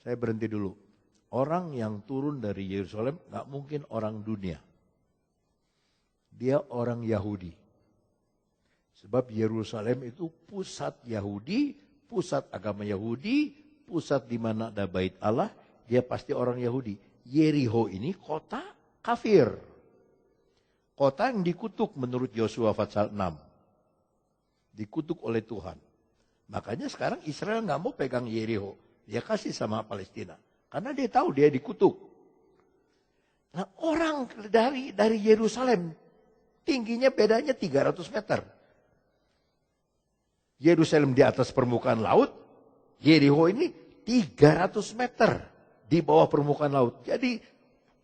Saya berhenti dulu. Orang yang turun dari Yerusalem nggak mungkin orang dunia. Dia orang Yahudi. Sebab Yerusalem itu pusat Yahudi, pusat agama Yahudi, pusat di mana ada bait Allah, dia pasti orang Yahudi. Yeriho ini kota kafir. Kota yang dikutuk menurut Yosua pasal 6. Dikutuk oleh Tuhan. Makanya sekarang Israel nggak mau pegang Yeriho. Dia kasih sama Palestina. Karena dia tahu dia dikutuk. Nah orang dari Yerusalem tingginya bedanya 300 meter. Yerusalem di atas permukaan laut, Yeriho ini 300 meter di bawah permukaan laut. Jadi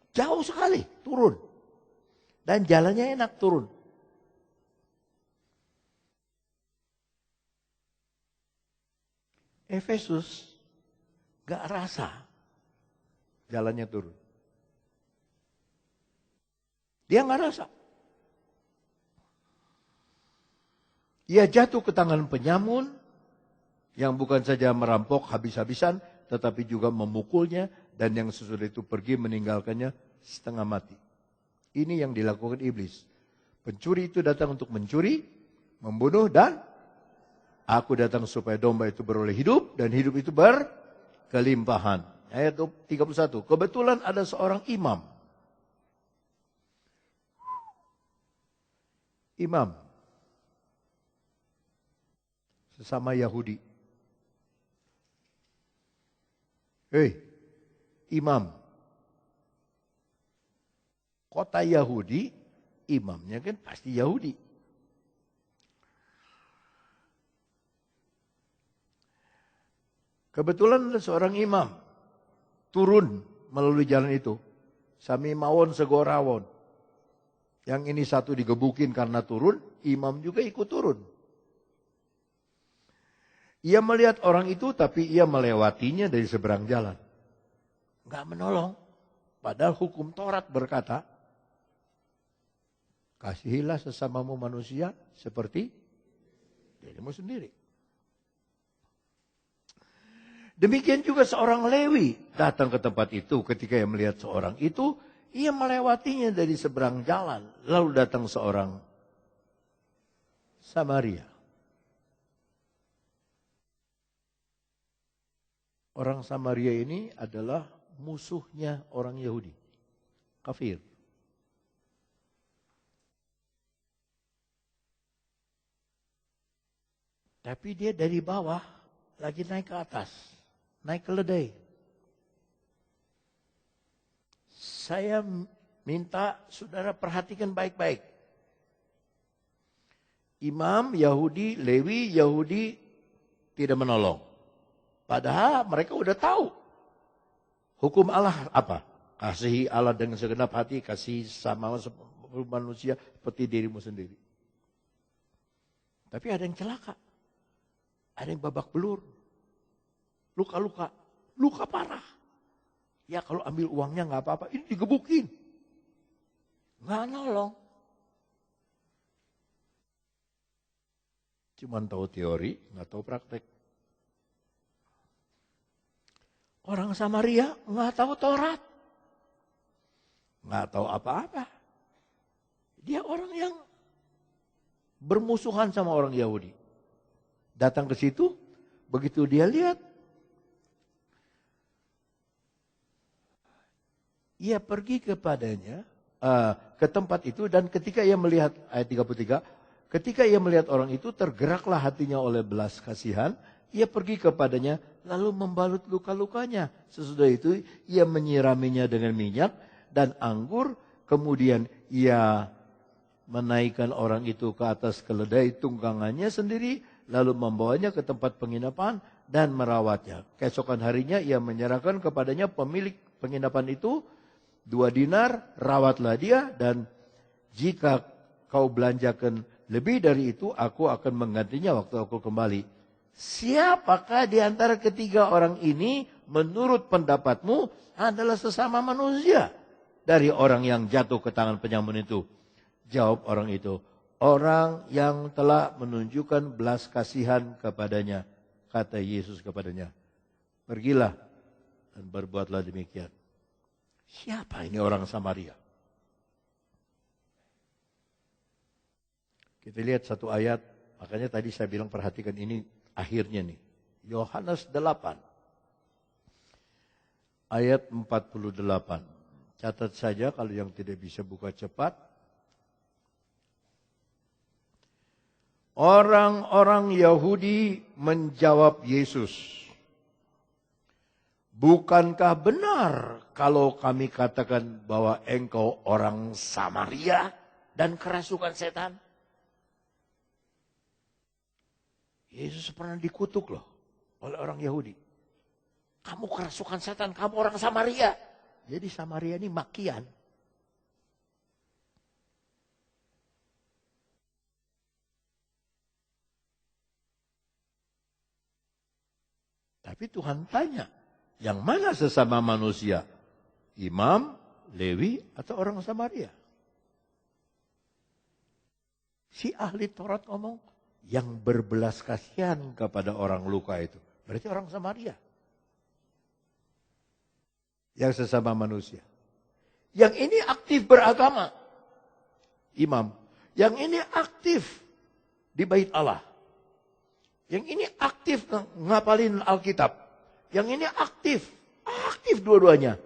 jauh sekali turun. Dan jalannya enak turun. Efesus gak rasa jalannya turun. Dia gak rasa. Ia jatuh ke tangan penyamun yang bukan saja merampok habis-habisan, tetapi juga memukulnya dan yang sesudah itu pergi meninggalkannya setengah mati. Ini yang dilakukan iblis. Pencuri itu datang untuk mencuri, membunuh dan aku datang supaya domba itu beroleh hidup dan hidup itu berkelimpahan. Ayat 31. Kebetulan ada seorang imam. Imam. Sesama Yahudi. Hei, imam. Kota Yahudi, imamnya kan pasti Yahudi. Kebetulan ada seorang imam turun melalui jalan itu. Sami mawon segorawon. Yang ini satu digebukin karena turun, imam juga ikut turun. Ia melihat orang itu tapi ia melewatinya dari seberang jalan. Enggak menolong. Padahal hukum Taurat berkata, kasihilah sesamamu manusia seperti dirimu sendiri. Demikian juga seorang Lewi datang ke tempat itu. Ketika ia melihat seorang itu, ia melewatinya dari seberang jalan. Lalu datang seorang Samaria. Orang Samaria ini adalah musuhnya orang Yahudi. Kafir. Tapi dia dari bawah lagi naik ke atas. Naik keledai. Saya minta saudara perhatikan baik-baik. Imam Yahudi, Lewi Yahudi tidak menolong. Padahal mereka udah tahu. Hukum Allah apa? Kasihi Allah dengan segenap hati, kasih sama manusia seperti dirimu sendiri. Tapi ada yang celaka. Ada yang babak belur. Luka-luka. Luka parah. Ya kalau ambil uangnya nggak apa-apa. Ini digebukin. Nggak nolong. Cuman tahu teori, nggak tahu praktek. Orang Samaria nggak tahu Taurat. Nggak tahu apa-apa. Dia orang yang bermusuhan sama orang Yahudi. Datang ke situ, begitu dia lihat, ia pergi kepadanya, ke tempat itu, dan ketika ia melihat, ayat 33, ketika ia melihat orang itu, tergeraklah hatinya oleh belas kasihan, ia pergi kepadanya, lalu membalut luka-lukanya. Sesudah itu, ia menyiraminya dengan minyak dan anggur, kemudian ia menaikkan orang itu ke atas keledai tunggangannya sendiri, lalu membawanya ke tempat penginapan dan merawatnya. Keesokan harinya ia menyerahkan kepadanya pemilik penginapan itu 2 dinar, rawatlah dia, dan jika kau belanjakan lebih dari itu, aku akan menggantinya waktu aku kembali. Siapakah di antara ketiga orang ini menurut pendapatmu adalah sesama manusia dari orang yang jatuh ke tangan penyamun itu? Jawab orang itu, orang yang telah menunjukkan belas kasihan kepadanya. Kata Yesus kepadanya, pergilah, dan berbuatlah demikian. Siapa ini orang Samaria? Kita lihat satu ayat, makanya tadi saya bilang perhatikan ini akhirnya nih. Yohanes 8 ayat 48. Catat saja kalau yang tidak bisa buka cepat. Orang-orang Yahudi menjawab Yesus, "Bukankah benar kalau kami katakan bahwa engkau orang Samaria dan kerasukan setan?" Yesus pernah dikutuk loh oleh orang Yahudi. Kamu kerasukan setan, kamu orang Samaria. Jadi Samaria ini makian. Tapi Tuhan tanya, yang mana sesama manusia? Imam, Lewi, atau orang Samaria? Si ahli Taurat ngomong, yang berbelas kasihan kepada orang luka itu. Berarti orang Samaria. Yang sesama manusia. Yang ini aktif beragama. Imam. Yang ini aktif di bait Allah. Yang ini aktif ngapalin Alkitab. Yang ini aktif. Aktif dua-duanya.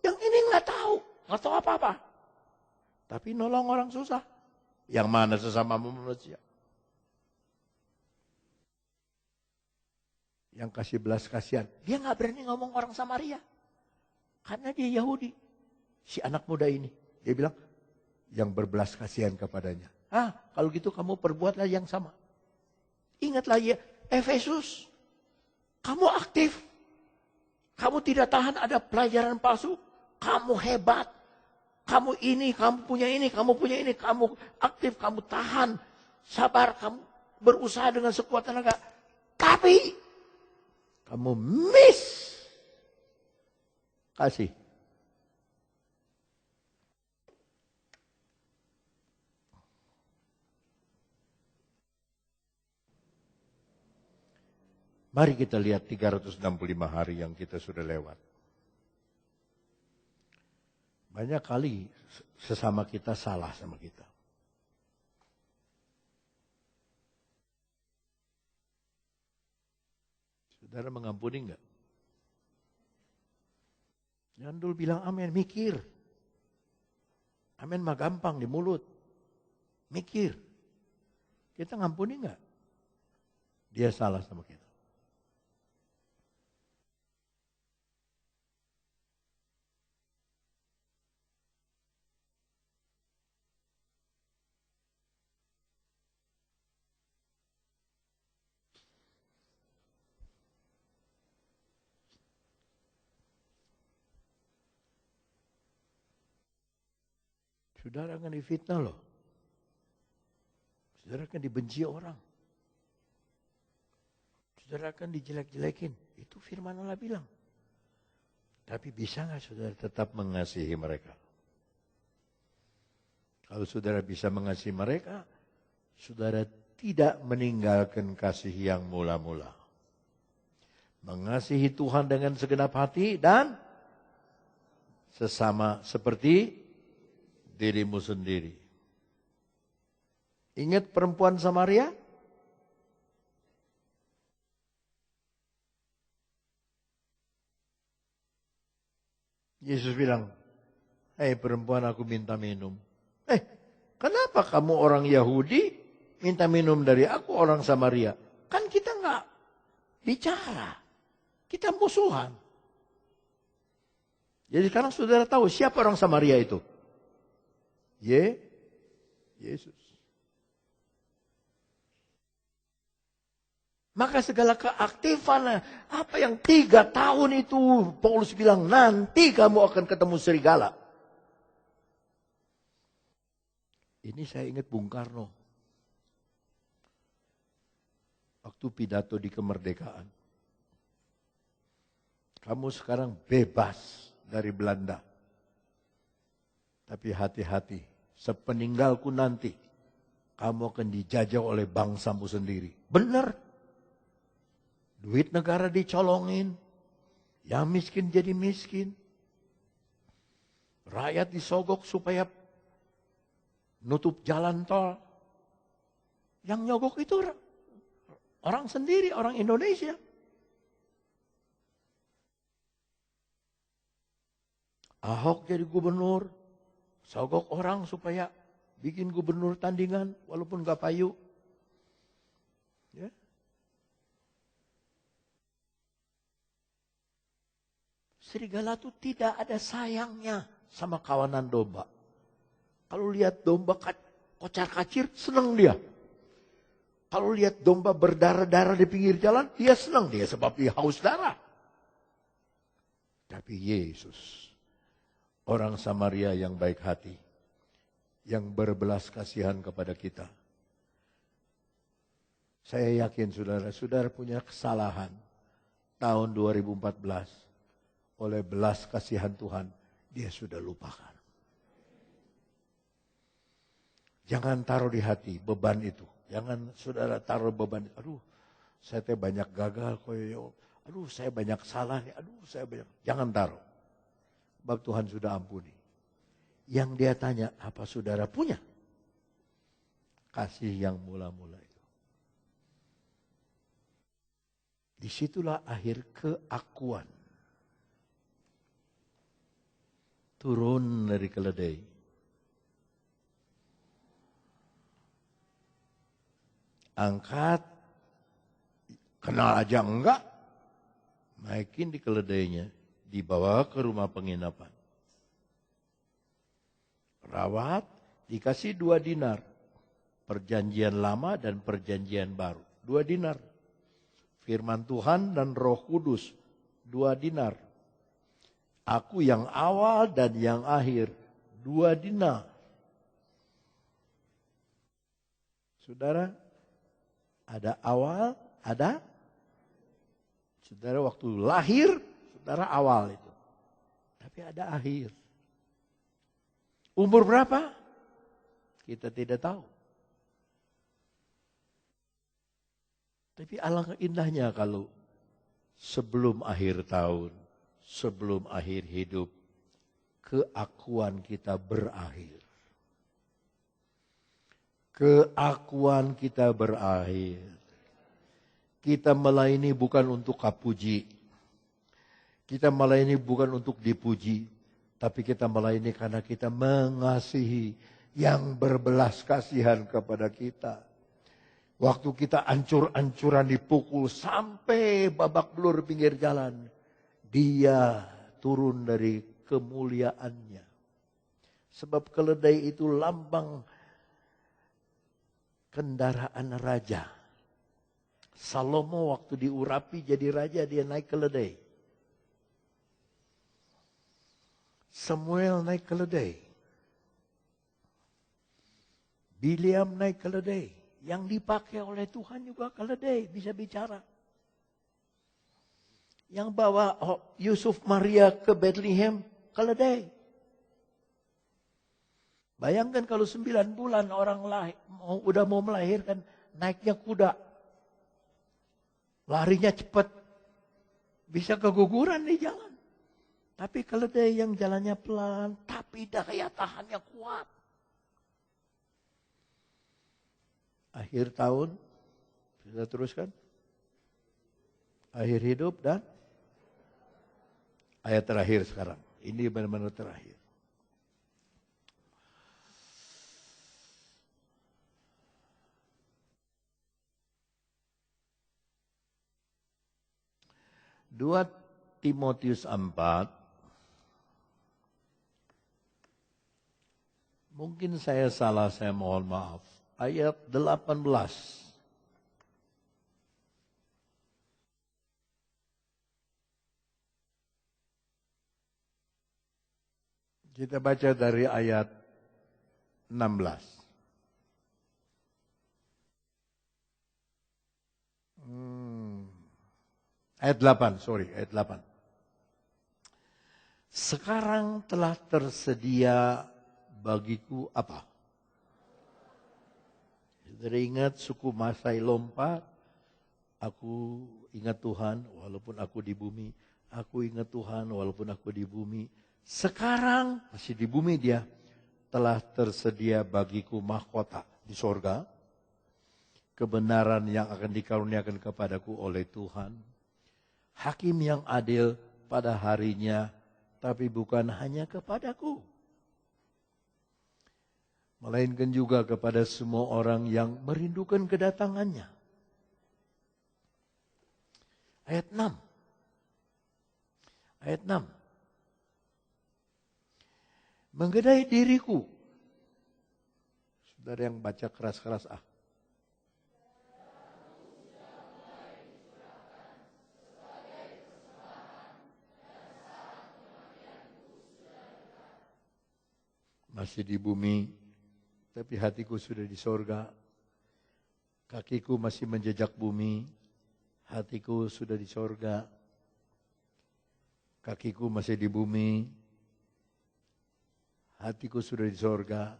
Yang ini nggak tahu apa-apa. Tapi nolong orang susah. Yang mana sesama manusia? Yang kasih belas kasihan. Dia nggak berani ngomong orang Samaria. Karena dia Yahudi. Si anak muda ini. Dia bilang, yang berbelas kasihan kepadanya. Kalau gitu kamu perbuatlah yang sama. Ingatlah ya, Efesus. Kamu aktif. Kamu tidak tahan ada pelajaran palsu. Kamu hebat. Kamu ini, kamu punya ini, kamu punya ini. Kamu aktif, kamu tahan. Sabar, kamu berusaha dengan sekuat tenaga. Tapi, kamu miss. Kasih. Mari kita lihat 365 hari yang kita sudah lewat. Banyak kali sesama kita salah sama kita. Saudara mengampuni enggak? Jangan dulu bilang amin, mikir. Amin mah gampang di mulut. Mikir. Kita ngampuni enggak? Dia salah sama kita. Saudara akan difitnah loh. Saudara akan dibenci orang. Saudara akan dijelek-jelekin. Itu firman Allah bilang. Tapi bisa nggak saudara tetap mengasihi mereka? Kalau saudara bisa mengasihi mereka, saudara tidak meninggalkan kasih yang mula-mula. Mengasihi Tuhan dengan segenap hati dan sesama seperti dirimu sendiri. Ingat perempuan Samaria? Yesus bilang, "Hei perempuan, aku minta minum." Kenapa kamu orang Yahudi minta minum dari aku orang Samaria? Kan kita nggak bicara. Kita musuhan. Jadi sekarang saudara tahu siapa orang Samaria itu? Yesus. Maka segala keaktifan, apa yang 3 tahun itu, Paulus bilang, nanti kamu akan ketemu serigala. Ini saya ingat Bung Karno. Waktu pidato di kemerdekaan. Kamu sekarang bebas dari Belanda. Tapi hati-hati, sepeninggalku nanti, kamu akan dijajah oleh bangsamu sendiri. Benar. Duit negara dicolongin. Yang miskin jadi miskin. Rakyat disogok supaya nutup jalan tol. Yang nyogok itu orang sendiri, orang Indonesia. Ahok jadi gubernur, sogok orang supaya bikin gubernur tandingan walaupun gak payu. Ya. Serigala itu tidak ada sayangnya sama kawanan domba. Kalau lihat domba kocar-kacir, senang dia. Kalau lihat domba berdarah-darah di pinggir jalan, dia senang dia sebab dia haus darah. Tapi Yesus, orang Samaria yang baik hati, yang berbelas kasihan kepada kita. Saya yakin saudara-saudara punya kesalahan tahun 2014. Oleh belas kasihan Tuhan, dia sudah lupakan. Jangan taruh di hati beban itu. Jangan saudara taruh beban. Aduh, saya banyak gagal. Aduh, saya banyak salah. Aduh, saya banyak. Jangan taruh. Sebab Tuhan sudah ampuni. Yang dia tanya, apa saudara punya? Kasih yang mula-mula itu. Disitulah akhir keakuan. Turun dari keledai. Angkat, kenal aja enggak, naikin di keledainya, dibawa ke rumah penginapan. Rawat, dikasih 2 dinar. Perjanjian lama dan perjanjian baru. 2 dinar. Firman Tuhan dan Roh Kudus, 2 dinar. Aku yang awal dan yang akhir, 2 dinar. Saudara, ada awal, ada. Saudara waktu lahir, saudara awal itu. Tapi ada akhir. Umur berapa? Kita tidak tahu. Tapi alangkah indahnya kalau sebelum akhir tahun, sebelum akhir hidup, keakuan kita berakhir. Keakuan kita berakhir. Kita melayani bukan untuk kapuji. Kita melayani bukan untuk dipuji. Tapi kita melayani karena kita mengasihi yang berbelas kasihan kepada kita. Waktu kita ancur-ancuran dipukul sampai babak belur pinggir jalan. Dia turun dari kemuliaannya. Sebab keledai itu lambang kendaraan raja. Salomo waktu diurapi jadi raja, dia naik keledai. Samuel naik keledai. Biliam naik keledai. Yang dipakai oleh Tuhan juga keledai, bisa bicara. Yang bawa Yusuf Maria ke Bethlehem, keledai. Bayangkan kalau 9 bulan orang udah mau melahirkan, naiknya kuda. Larinya cepat. Bisa keguguran di jalan. Tapi keledai yang jalannya pelan, tapi daya tahannya kuat. Akhir tahun, bisa teruskan. Akhir hidup dan ayat terakhir sekarang. Ini benar-benar terakhir. Dua Timotius 4. Mungkin saya salah, saya mohon maaf. Ayat 18. Kita baca dari ayat 16. Ayat 8. Sekarang telah tersedia bagiku apa? Teringat suku Masai lompat, aku ingat Tuhan walaupun aku di bumi. Aku ingat Tuhan walaupun aku di bumi. Sekarang masih di bumi dia. Telah tersedia bagiku mahkota di sorga. Kebenaran yang akan dikaruniakan kepadaku oleh Tuhan. Hakim yang adil pada harinya. Tapi bukan hanya kepadaku. Melainkan juga kepada semua orang yang merindukan kedatangannya. Ayat 6. Ayat 6. Menggedai diriku. Saudara yang baca keras-keras Masih di bumi, tapi hatiku sudah di sorga. Kakiku masih menjejak bumi, hatiku sudah di sorga. Kakiku masih di bumi, hatiku sudah di sorga.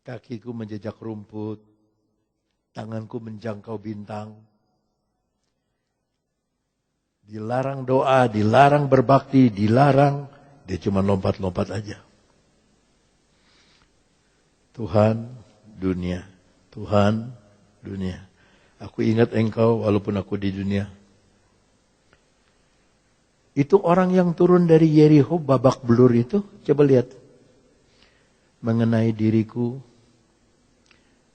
Kakiku menjejak rumput, tanganku menjangkau bintang. Dilarang doa, dilarang berbakti, dilarang. Dia cuma lompat-lompat aja. Tuhan, dunia. Tuhan, dunia. Aku ingat engkau walaupun aku di dunia. Itu orang yang turun dari Yeriko babak belur itu. Coba lihat. Mengenai diriku.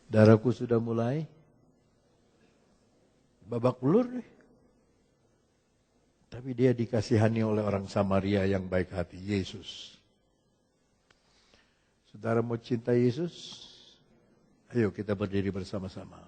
Darahku sudah mulai. Babak belur nih. Tapi dia dikasihani oleh orang Samaria yang baik hati. Yesus. Saudara mau cinta Yesus? Ayo kita berdiri bersama-sama.